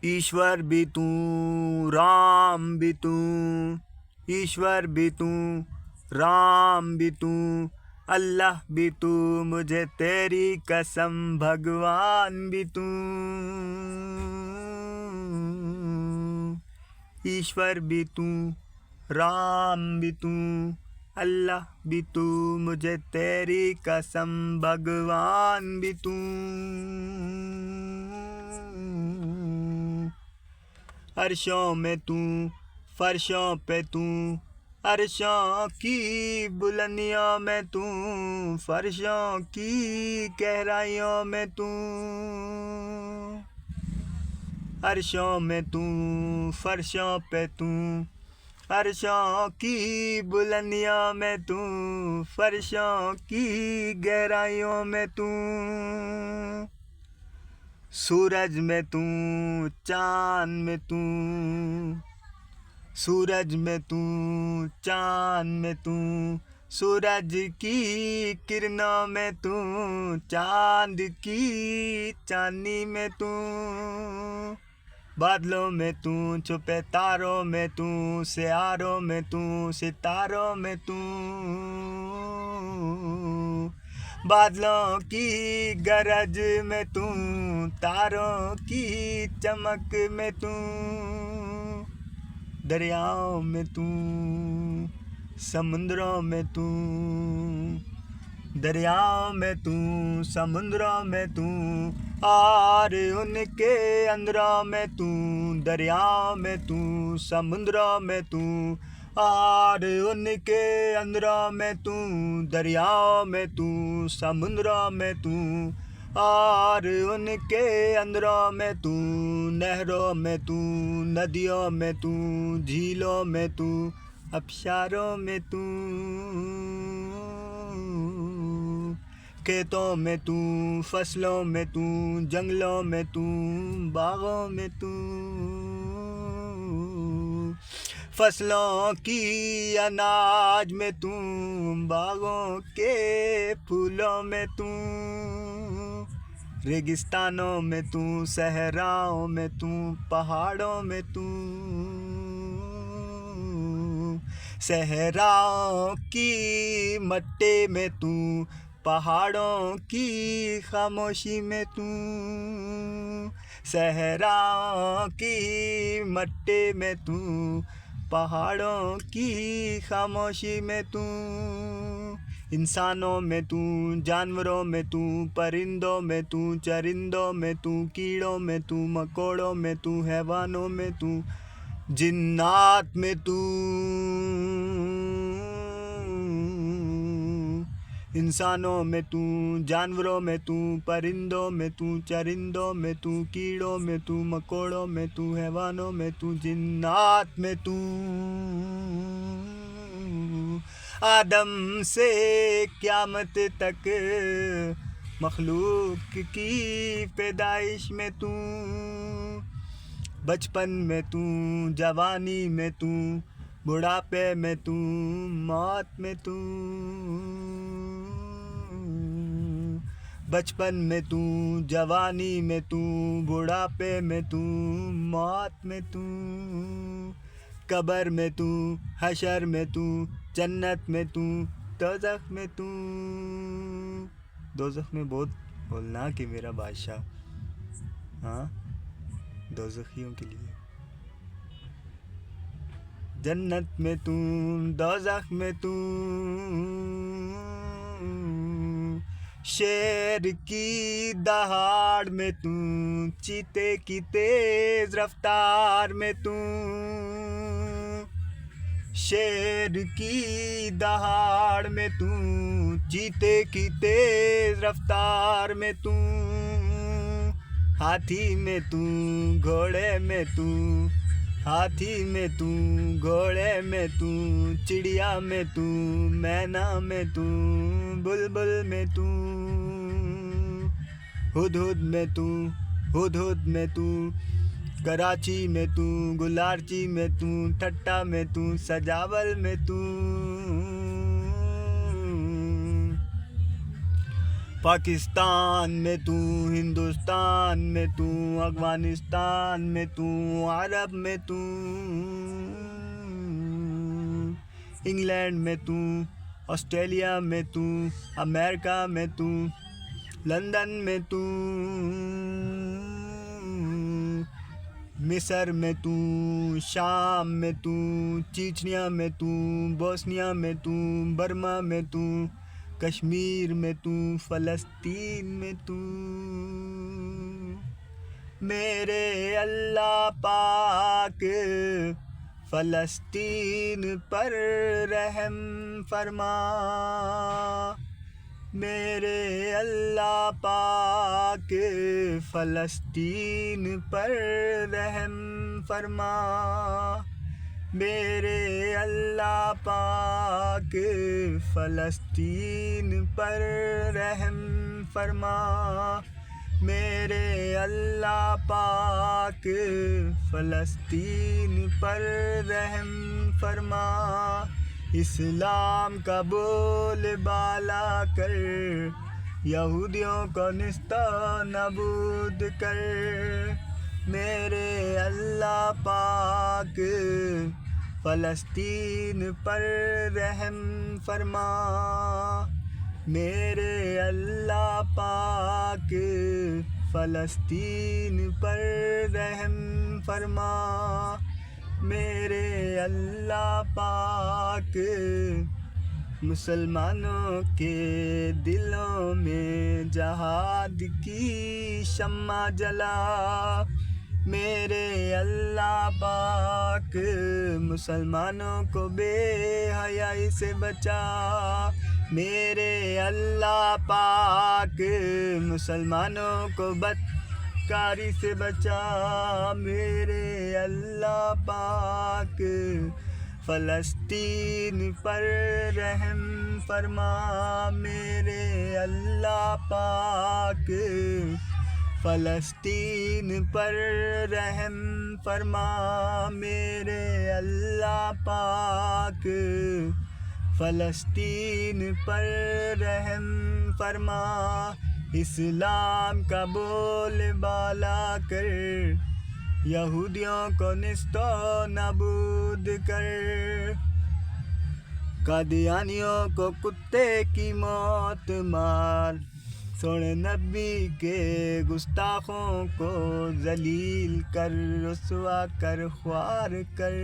ईश्वर भी तू, राम भी तू, ईश्वर भी तू, राम भी तू, अल्लाह भी तू, मुझे तेरी कसम भगवान भी तू। ईश्वर भी तू, राम भी तू, अल्लाह भी तू, मुझे तेरी कसम भगवान भी तू। अर्शों में तू, फर्शों पे तू, अर्शों की बुलंदियों में तू, फर्शों की गहराइयों में तू। अर्शों में तू, फर्शों पे तू, अर्शों की बुलंदियों में तू, फर्शों की गहराइयों में तू। सूरज में तू, चांद में तू, सूरज में तू, चांद में तू, सूरज की किरणों में तू, चांद की चांदनी में तू। बादलों में तू, छुपे तारों में तू, सियारों में तू, सितारों में तू। बादलों की गरज में तू, तारों की चमक में तू। दरियाओं में तू, समुद्रों में तू, दरियाओं में तू, समुद्रों में तू, और उनके अंदरों में तू। दरियाओं में तू, समुद्रों में तू, और उनके अंदरों में तू। दरियाओं में तू, समुद्रों में तू, और उनके अंदरों में तू। नहरों में तू, नदियों में तू, झीलों में तू, आबशारों में तू। खेतों में तू, फसलों में तू, जंगलों में तू, बागों में तू। फसलों की अनाज में तू, बागों के फूलों में तू। रेगिस्तानों में तू, सहराओं में तू, पहाड़ों में तू। सहराओं की मट्टी में तू, पहाड़ों की खामोशी में तू। सहराओं की मट्टी में तू, पहाड़ों की खामोशी में तू। इंसानों में तू, जानवरों में तू, परिंदों में तू, चरिंदों में तू, कीड़ों में तू, मकोड़ों में तू, हैवानों में तू, जिन्नात में तू। इंसानों में तू, जानवरों में तू, परिंदों में तू, चरिंदों में तू, कीड़ों में तू, मकोड़ों में तू, हैवानों में तू, जिन्नात में तू। आदम से क़यामत तक मखलूक की पैदाइश में तू। बचपन में तू, जवानी में तू, बुढ़ापे में तू, मौत में तू। बचपन में तू, जवानी में तू, बुढ़ापे में तू, मौत में तू। कब्र में तू, हशर में तू, जन्नत में तू, दोज़ख में तू। दोज़ख में बहुत बोलना कि मेरा बादशाह, हाँ, दोज़खियों के लिए। जन्नत में तू, दोज़ख में तू। शेर की दहाड़ में तू, चीते की तेज रफ्तार में तू। शेर की दहाड़ में तू, चीते की तेज रफ्तार में तू। हाथी में तू, घोड़े में तू, हाथी में तू, घोड़े में तू, चिड़िया में तू, मैना में तू, बुलबुल में तू। हुदहुद में तू, हुदहुद में तू, कराची में तू, गुलारची में तू, ठट्टा में तू, सजावल में तू। पाकिस्तान में तू, हिंदुस्तान में तू, अफगानिस्तान में तू, अरब में तू, इंग्लैंड में तू, ऑस्ट्रेलिया में तू, अमेरिका में तू, लंदन में तू, मिस्र में तू, शाम में तू, चीचनिया में तू, बोस्निया में तू, बर्मा में तू, कश्मीर में तू, फ़लस्तीन में तू। मेरे अल्लाह पाक फ़लस्तीन पर रहम फरमा। मेरे अल्लाह पाक फ़लस्तीन पर रहम फरमा। मेरे अल्लाह पाक फ़लस्तीन पर रहम फरमा। मेरे अल्लाह पाक फ़लस्तीन पर रहम फरमा। इस्लाम का बोलबाला कर, यहूदियों को निस्ता नबूद कर। मेरे अल्लाह पाक फ़लस्तीन पर रहम फरमा। मेरे अल्लाह पाक फ़लस्तीन पर रहम फरमा। मेरे अल्लाह पाक मुसलमानों के दिलों में जहाद की शम्मा जला। मेरे अल्लाह पाक मुसलमानों को बेहयाई से बचा। मेरे अल्लाह पाक मुसलमानों को बदकारी से बचा। मेरे अल्लाह पाक फ़लस्तीन पर रहम फरमा। मेरे अल्लाह पाक फ़लस्तीन पर रहम फरमा। मेरे अल्लाह पाक फ़लस्तीन पर रहम फरमा। इस्लाम का बोलबाला कर, यहूदियों को निस्तो नबूद कर। कादियानियों को कुत्ते की मौत मार। सोने नबी के गुस्ताखों को जलील कर, रुसवा कर, ख्वार कर।